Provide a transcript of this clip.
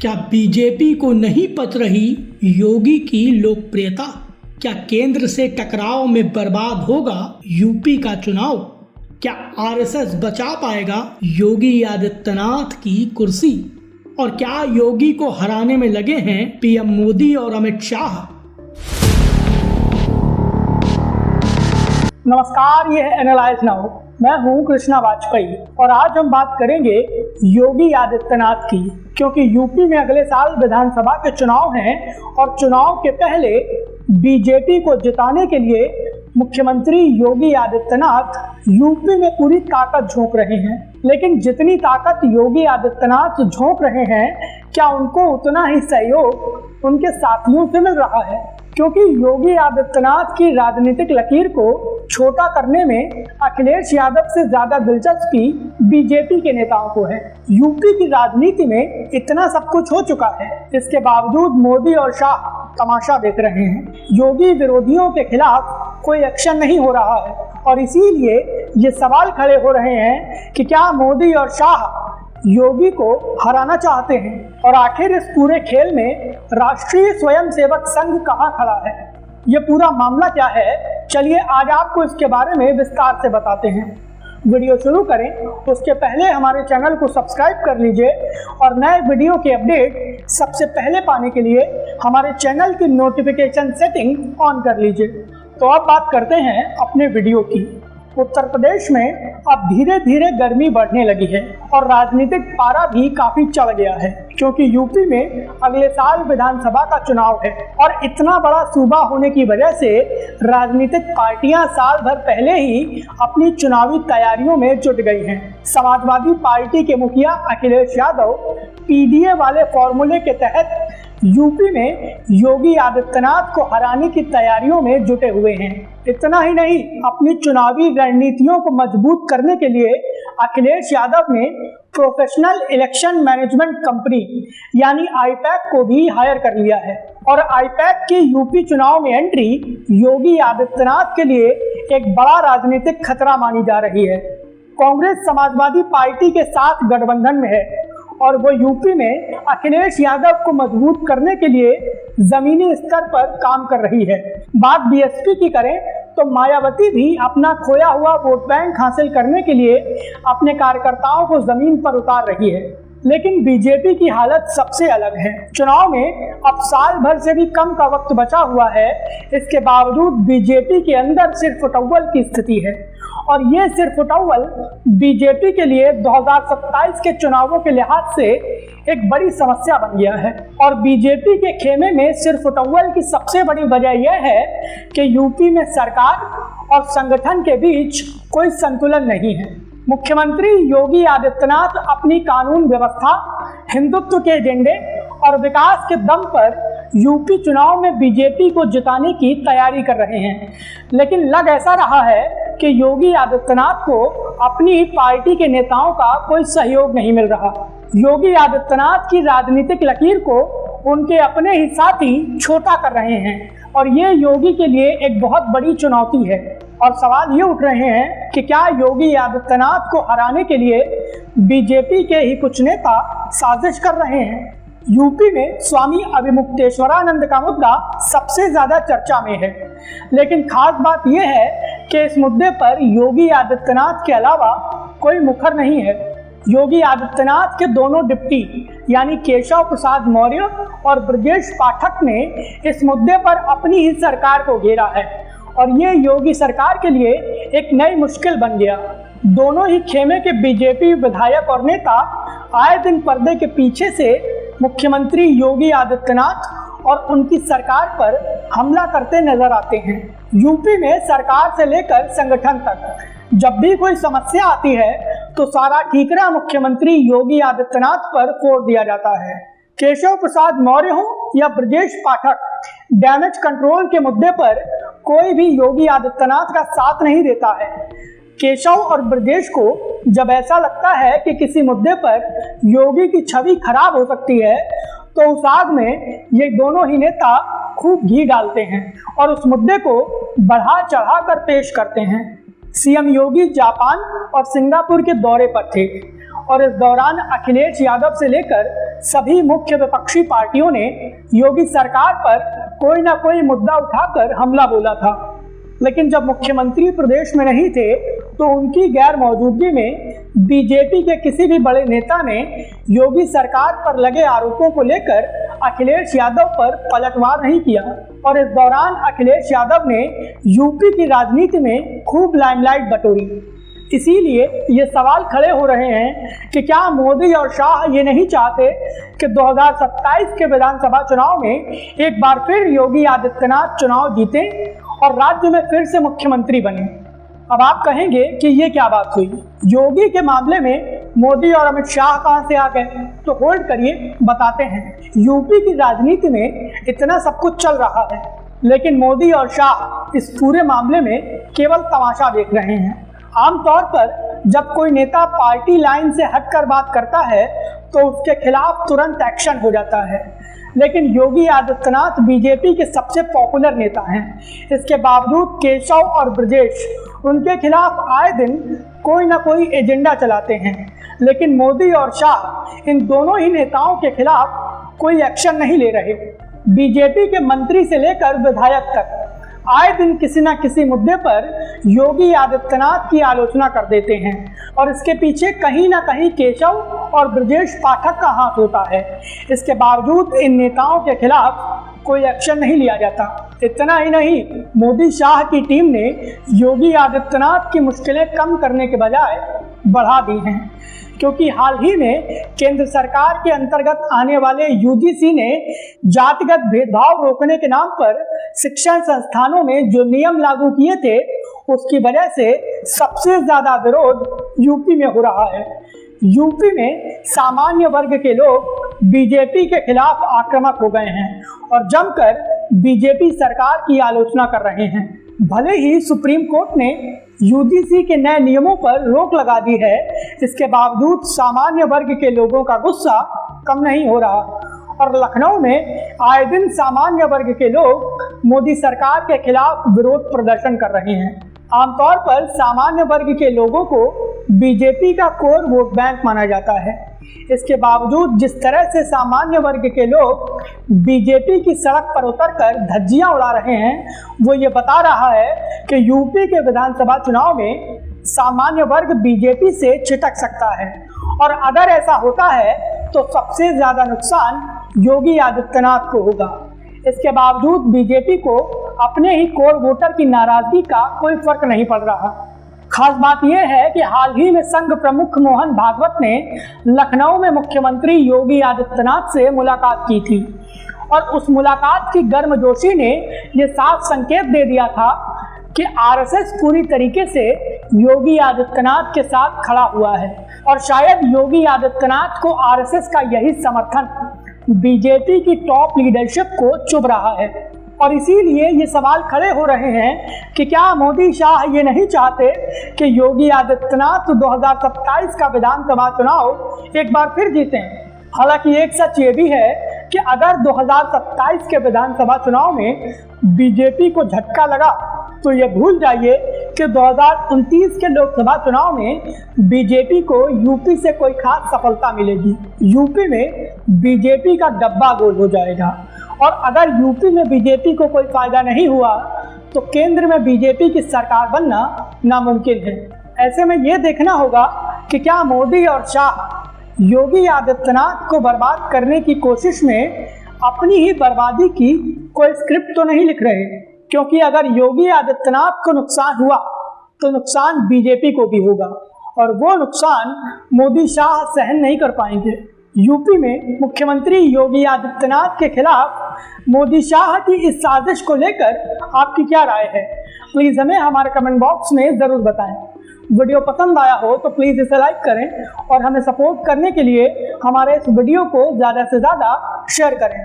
क्या बीजेपी को नहीं पच रही योगी की लोकप्रियता? क्या केंद्र से टकराव में बर्बाद होगा यूपी का चुनाव? क्या आरएसएस बचा पाएगा योगी आदित्यनाथ की कुर्सी? और क्या योगी को हराने में लगे हैं पीएम मोदी और अमित शाह? नमस्कार, ये है एनालाइज नाउ। मैं हूं कृष्णा वाजपेयी और आज हम बात करेंगे योगी आदित्यनाथ की, क्योंकि यूपी में अगले साल विधानसभा के चुनाव हैं और चुनाव के पहले बीजेपी को जिताने के लिए मुख्यमंत्री योगी आदित्यनाथ यूपी में पूरी ताकत झोंक रहे हैं। लेकिन जितनी ताकत योगी आदित्यनाथ झोंक रहे हैं, क्या उनको उतना ही सहयोग उनके साथियों से मिल रहा है? क्योंकि योगी आदित्यनाथ की राजनीतिक लकीर को छोटा करने में अखिलेश यादव से ज्यादा दिलचस्पी बीजेपी के नेताओं को है। यूपी की राजनीति में इतना सब कुछ हो चुका है, इसके बावजूद मोदी और शाह तमाशा देख रहे हैं। योगी विरोधियों के खिलाफ कोई एक्शन नहीं हो रहा है और इसीलिए ये सवाल खड़े हो रहे हैं कि क्या मोदी और शाह योगी को हराना चाहते हैं? और आखिर इस पूरे खेल में राष्ट्रीय स्वयंसेवक संघ कहां खड़ा है? ये पूरा मामला क्या है? चलिए आज आपको इसके बारे में विस्तार से बताते हैं। वीडियो शुरू करें उसके पहले हमारे चैनल को सब्सक्राइब कर लीजिए और नए वीडियो के अपडेट सबसे पहले पाने के लिए हमारे चैनल की नोटिफिकेशन सेटिंग ऑन कर लीजिए। तो अब बात करते हैं अपने वीडियो की। उत्तर प्रदेश में अब धीरे धीरे गर्मी बढ़ने लगी है और राजनीतिक पारा भी काफी चढ़ गया है, क्योंकि यूपी में अगले साल विधानसभा का चुनाव है और इतना बड़ा सूबा होने की वजह से राजनीतिक पार्टियां साल भर पहले ही अपनी चुनावी तैयारियों में जुट गई हैं। समाजवादी पार्टी के मुखिया अखिलेश यादव पीडीए वाले फॉर्मूले के तहत यूपी में योगी आदित्यनाथ को हराने की तैयारियों में जुटे हुए हैं। इतना ही नहीं, अपनी चुनावी रणनीतियों को मजबूत करने के लिए अखिलेश यादव ने प्रोफेशनल इलेक्शन मैनेजमेंट कंपनी यानी आईपैक को भी हायर कर लिया है और आईपैक की यूपी चुनाव में एंट्री योगी आदित्यनाथ के लिए एक बड़ा राजनीतिक खतरा मानी जा रही है। कांग्रेस समाजवादी पार्टी के साथ गठबंधन में है और वो यूपी में अखिलेश यादव को मजबूत करने के लिए जमीनी स्तर पर काम कर रही है। बात बीएसपी की करें तो मायावती भी अपना खोया हुआ वोट बैंक हासिल करने के लिए अपने कार्यकर्ताओं को जमीन पर उतार रही है। लेकिन बीजेपी की हालत सबसे अलग है। चुनाव में अब साल भर से भी कम का वक्त बचा हुआ है, इसके बावजूद बीजेपी के अंदर सिर्फ फुटअव्वल की स्थिति है और ये सिर्फ फुटअव्वल बीजेपी के लिए 2027 के चुनावों के लिहाज से एक बड़ी समस्या बन गया है। और बीजेपी के खेमे में सिर्फ फुटअव्वल की सबसे बड़ी वजह यह है कि यूपी में सरकार और संगठन के बीच कोई संतुलन नहीं है। मुख्यमंत्री योगी आदित्यनाथ अपनी कानून व्यवस्था, हिंदुत्व के एजेंडे और विकास के दम पर यूपी चुनाव में बीजेपी को जिताने की तैयारी कर रहे हैं, लेकिन लग ऐसा रहा है कि योगी आदित्यनाथ को अपनी पार्टी के नेताओं का कोई सहयोग नहीं मिल रहा। योगी आदित्यनाथ की राजनीतिक लकीर को उनके अपने ही साथी छोटा कर रहे हैं और ये योगी के लिए एक बहुत बड़ी चुनौती है। और सवाल ये उठ रहे हैं कि क्या योगी आदित्यनाथ को हराने के लिए बीजेपी के ही कुछ नेता साजिश कर रहे हैं? यूपी में स्वामी अभिमुक्तेश्वरानंद का मुद्दा सबसे ज्यादा चर्चा में है, लेकिन खास बात यह है कि इस मुद्दे पर योगी आदित्यनाथ के अलावा कोई मुखर नहीं है। योगी आदित्यनाथ के दोनों डिप्टी यानी केशव प्रसाद मौर्य और ब्रजेश पाठक ने इस मुद्दे पर अपनी ही सरकार को घेरा है और ये योगी सरकार के लिए एक नई मुश्किल बन गया। दोनों ही खेमे के बीजेपी विधायक और नेता आए दिन पर्दे के पीछे से मुख्यमंत्री योगी आदित्यनाथ और उनकी सरकार पर हमला करते नजर आते हैं। यूपी में सरकार से लेकर संगठन तक जब भी कोई समस्या आती है तो सारा ठीकरा मुख्यमंत्री योगी आदित्यनाथ पर फोड़ दिया जाता है। केशव प्रसाद मौर्य हो या ब्रजेश पाठक, डैमेज कंट्रोल के मुद्दे पर कोई भी योगी आदित्यनाथ का साथ नहीं देता है। केशव और ब्रजेश को जब ऐसा लगता है कि किसी मुद्दे पर योगी की छवि खराब हो सकती है तो उस आग में ये दोनों ही नेता खूब घी डालते हैं और उस मुद्दे को बढ़ा चढ़ा कर पेश करते हैं। सीएम योगी जापान और सिंगापुर के दौरे पर थे और इस दौरान अखिलेश यादव से लेकर सभी मुख्य विपक्षी पार्टियों ने योगी सरकार पर कोई ना कोई मुद्दा उठाकर हमला बोला था, लेकिन जब मुख्यमंत्री प्रदेश में नहीं थे तो उनकी गैर मौजूदगी में बीजेपी के किसी भी बड़े नेता ने योगी सरकार पर लगे आरोपों को लेकर अखिलेश यादव पर पलटवार नहीं किया। और इस दौरान अखिलेश यादव ने यूपी की राजनीति में खूब लाइमलाइट बटोरी। इसीलिए ये सवाल खड़े हो रहे हैं कि क्या मोदी और शाह ये नहीं चाहते कि 2027 के विधानसभा चुनाव में एक बार फिर योगी आदित्यनाथ चुनाव जीतें और राज्य में फिर से मुख्यमंत्री बने। अब आप कहेंगे कि ये क्या बात हुई, योगी के मामले में मोदी और अमित शाह कहां से आ गए? तो होल्ड करिए, बताते हैं। यूपी की राजनीति में इतना सब कुछ चल रहा है, लेकिन मोदी और शाह इस पूरे मामले में केवल तमाशा देख रहे हैं। आमतौर पर जब कोई नेता पार्टी लाइन से हटकर बात करता है तो उसके खिलाफ तुरंत एक्शन हो जाता है, लेकिन योगी आदित्यनाथ बीजेपी के सबसे पॉपुलर नेता हैं। इसके बावजूद केशव और ब्रजेश उनके खिलाफ आए दिन कोई ना कोई एजेंडा चलाते हैं, लेकिन मोदी और शाह इन दोनों ही नेताओं के खिलाफ कोई एक्शन नहीं ले रहे। बीजेपी के मंत्री से लेकर विधायक तक आए दिन किसी न किसी मुद्दे पर योगी आदित्यनाथ की आलोचना कर देते हैं और इसके पीछे कहीं ना कहीं केशव और ब्रजेश पाठक का हाथ होता है। इसके बावजूद इन नेताओं के खिलाफ कोई एक्शन नहीं लिया जाता। इतना ही नहीं, मोदी शाह की टीम ने योगी आदित्यनाथ की मुश्किलें कम करने के बजाय बढ़ा दी हैं, क्योंकि हाल ही में केंद्र सरकार के अंतर्गत आने वाले यूजीसी ने जातिगत भेदभाव रोकने के नाम पर शिक्षण संस्थानों में जो नियम लागू किए थे, उसकी वजह से सबसे ज्यादा विरोध यूपी में हो रहा है। यूपी में सामान्य वर्ग के लोग बीजेपी के खिलाफ आक्रामक हो गए हैं और जमकर बीजेपी सरकार की आलोचना कर रहे हैं। भले ही सुप्रीम कोर्ट ने यूजीसी के नए नियमों पर रोक लगा दी है, इसके बावजूद सामान्य वर्ग के लोगों का गुस्सा कम नहीं हो रहा और लखनऊ में आए दिन सामान्य वर्ग के लोग मोदी सरकार के खिलाफ विरोध प्रदर्शन कर रहे हैं। आमतौर पर सामान्य वर्ग के लोगों को बीजेपी का कोर वोट बैंक माना जाता है। इसके बावजूद जिस तरह से सामान्य वर्ग के लोग बीजेपी की सड़क पर उतरकर धज्जियां उड़ा रहे हैं, वो ये बता रहा है कि यूपी के विधानसभा चुनाव में सामान्य वर्ग बीजेपी से छिटक सकता है और अगर ऐसा होता है तो सबसे ज्यादा नुकसान योगी आदित्यनाथ को होगा। इसके बावजूद बीजेपी को अपने ही कोर वोटर की नाराजगी का कोई फर्क नहीं पड़ रहा। खास बात यह है कि हाल ही में संघ प्रमुख मोहन भागवत ने लखनऊ में मुख्यमंत्री योगी आदित्यनाथ से मुलाकात की थी और उस मुलाकात की गर्मजोशी ने ये साफ संकेत दे दिया था कि आरएसएस पूरी तरीके से योगी आदित्यनाथ के साथ खड़ा हुआ है और शायद योगी आदित्यनाथ को आरएसएस का यही समर्थन बीजेपी की टॉप लीडरशिप को चुभ रहा है। और इसीलिए ये सवाल खड़े हो रहे हैं कि क्या मोदी शाह ये नहीं चाहते कि योगी आदित्यनाथ 2027 का विधानसभा चुनाव एक बार फिर जीतें। हालांकि एक सच ये भी है कि अगर 2027 के विधानसभा चुनाव में बीजेपी को झटका लगा तो ये भूल जाइए कि 2029 के लोकसभा चुनाव में बीजेपी को यूपी से कोई खास सफलता मिलेगी। यूपी में बीजेपी का डब्बा गोल हो जाएगा और अगर यूपी में बीजेपी को कोई फायदा नहीं हुआ तो केंद्र में बीजेपी की सरकार बनना नामुमकिन है। ऐसे में ये देखना होगा कि क्या मोदी और शाह योगी आदित्यनाथ को बर्बाद करने की कोशिश में अपनी ही बर्बादी की कोई स्क्रिप्ट तो नहीं लिख रहे, क्योंकि अगर योगी आदित्यनाथ को नुकसान हुआ तो नुकसान बीजेपी को भी होगा और वो नुकसान मोदी शाह सहन नहीं कर पाएंगे। यूपी में मुख्यमंत्री योगी आदित्यनाथ के खिलाफ मोदी शाह की इस साजिश को लेकर आपकी क्या राय है? प्लीज हमें हमारे कमेंट बॉक्स में जरूर बताएं। वीडियो पसंद आया हो तो प्लीज इसे लाइक करें और हमें सपोर्ट करने के लिए हमारे इस वीडियो को ज़्यादा से ज़्यादा शेयर करें।